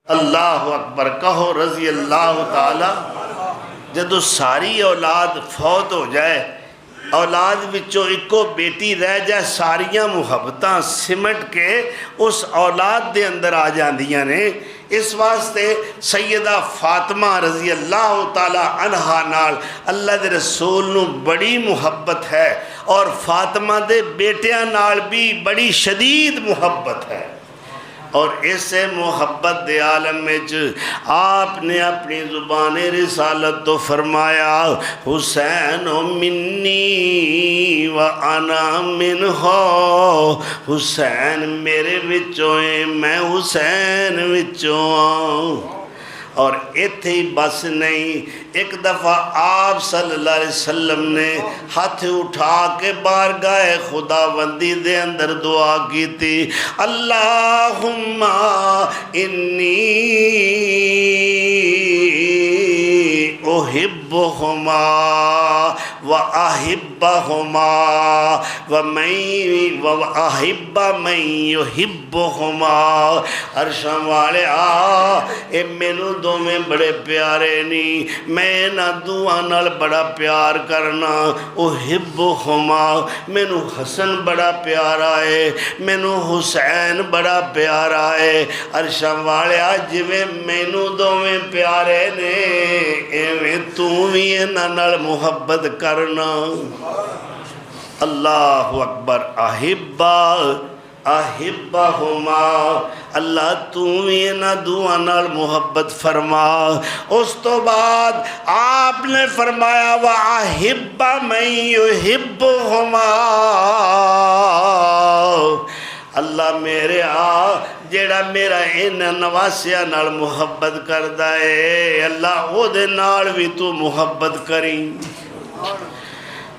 اللہ اکبر کہو رضی اللہ تعالی۔ جدو ساری اولاد فوت ہو جائے، اولاد وچوں ایکو بیٹی رہ جائے، ساریاں محبتاں سمٹ کے اس اولاد دے اندر آ جاندیاں نے۔ اس واسطے سیدہ فاطمہ رضی اللہ تعالی عنہا نال اللہ دے رسول نو بڑی محبت ہے، اور فاطمہ دے بیٹیاں نال بھی بڑی شدید محبت ہے۔ اور اسے محبت دے عالم میں آپ نے اپنی زبان رسالت تو فرمایا، حسین منی و انا منہ، حسین میرے وچوں ہیں، میں حسین وچوں ہوں۔ اور ایتھے ہی بس نہیں، ایک دفعہ آپ صلی اللہ علیہ وسلم نے ہاتھ اٹھا کے بارگاہ خداوندی دے اندر دعا کی تھی، اللہم انی احبہما و احبہما و احب من یحبہما۔ عرشاں والے اے مینوں دو میں بڑے پیارے نہیں، میں نہ دعا نال بڑا پیار کرنا۔ احبہما، مینوں حسن بڑا پیارا ہے، مینوں حسین بڑا پیارا ہے۔ عرشاں والے جویں مینوں دو میں پیارے نے، ایویں تو بھی انہاں نال محبت کرنا۔ اللہ اکبر، احبہما، اللہ تو بھی انہاں دعا نال محبت فرما۔ اس تو بعد آپ نے فرمایا وَأَحِبَّ مَن يُحِبُّهُمَا، اللہ میرے جیڑا میرا ان نواسیاں نال محبت کردا ہے، اللہ او دے نال بھی تو محبت کریں۔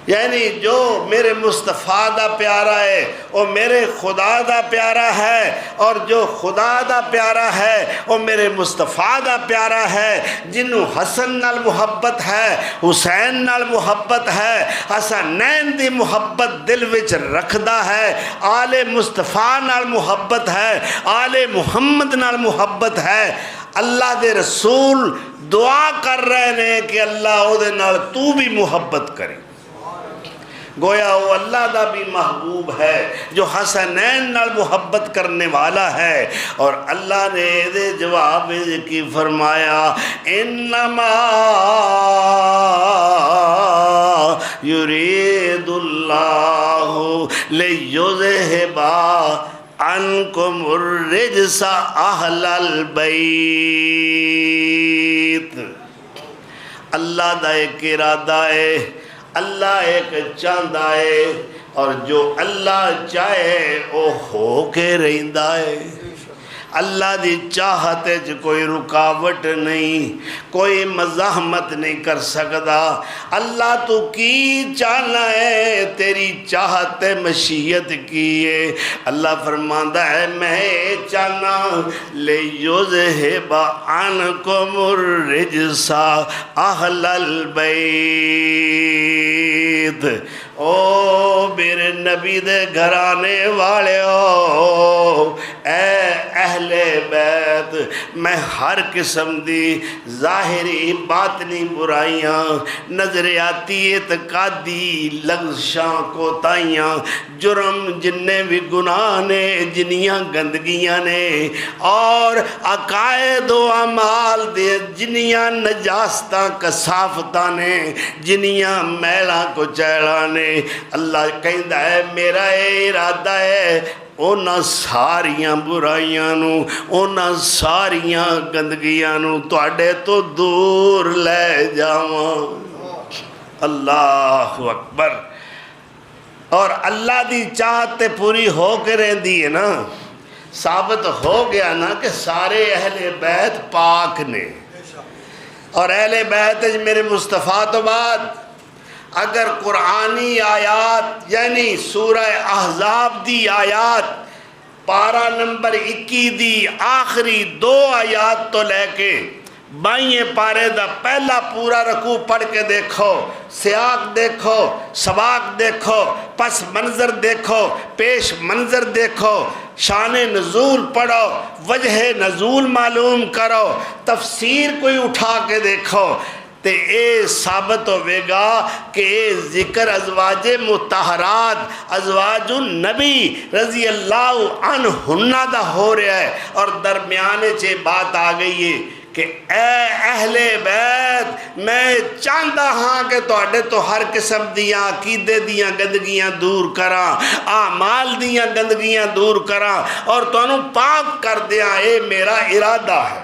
یعنی جو میرے مصطفیٰ دا پیارا ہے وہ میرے خدا دا پیارا ہے، اور جو خدا دا پیارا ہے وہ میرے مصطفیٰ دا پیارا ہے۔ جنوں حسن نال محبت ہے، حسین نال محبت ہے، حسنین دی محبت دل وچ رکھدا ہے، آل مصطفیٰ نال محبت ہے، آل محمد نال محبت ہے۔ اللہ دے رسول دعا کر رہے ہیں کہ اللہ او دے نال تو بھی محبت کرے۔ گویا وہ اللہ دا بھی محبوب ہے جو حسنین نال محبت کرنے والا ہے۔ اور اللہ نے دے جواب کی فرمایا، انما یرید اللہ لیذہب عنکم الرجس اہل البیت۔ اللہ دا ایک ارادہ ہے، اللہ ایک چاہتا ہے، اور جو اللہ چاہے وہ ہو کے رہندا ہے۔ اللہ دی چاہت ہے کوئی رکاوٹ نہیں، کوئی مزاحمت نہیں کر سکتا۔ اللہ تو کی چاہنا ہے، تیری چاہت مشیت کی ہے۔ اللہ فرماندا ہے میں چاہنا لیذہب عنکم الرجس اہل البیت۔ او میرے نبی دے گھرانے والے ہو، اے اہل بیت، میں ہر قسم دی ظاہری باطنی برائیاں، نظریاتی اعتقادی لغزشاں کوتاہیاں، جرم جننے بھی گناہ نے، جنیاں گندگیاں نے، اور عقائد و اعمال دے جنیاں نجاستاں کثافتاں نے، جنیاں میلاں کو چیڑاں نے، اللہ کہندا ہے میرا اے ارادہ ہے اونا ساریاں برائیاں نو، اونا ساریاں گندگیاں نو تواڈے تو دور لے جاواں۔ اللہ اکبر۔ اور اللہ دی چاہت پوری ہو کے رہندی ہے نا، ثابت ہو گیا نا کہ سارے اہل بیت پاک نے، اور اہل بیت میرے مصطفیٰ تو بعد اگر قرآنی آیات یعنی سورہ احزاب دی آیات پارہ نمبر 21 دی آخری 2 آیات تو لے کے بائیں پارے دا پہلا پورا رکوع پڑھ کے دیکھو، سیاق دیکھو، سباق دیکھو، پس منظر دیکھو، پیش منظر دیکھو، شان نزول پڑھو، وجہ نزول معلوم کرو، تفسیر کوئی اٹھا کے دیکھو تے اے ثابت ہوئے گا کہ اے ذکر ازواج مطہرات ازواج النبی رضی اللہ عنہن دا ہو رہا ہے، اور درمیانے چے بات آ گئی ہے کہ اے اہل بیت میں چاہتا ہاں کہ تواڈے تو ہر قسم دیاں عقیدے دیاں گندگیاں دور کراں، اعمال دیاں گندگیاں دور کراں اور تانوں پاک کر دیاں، اے میرا ارادہ ہے۔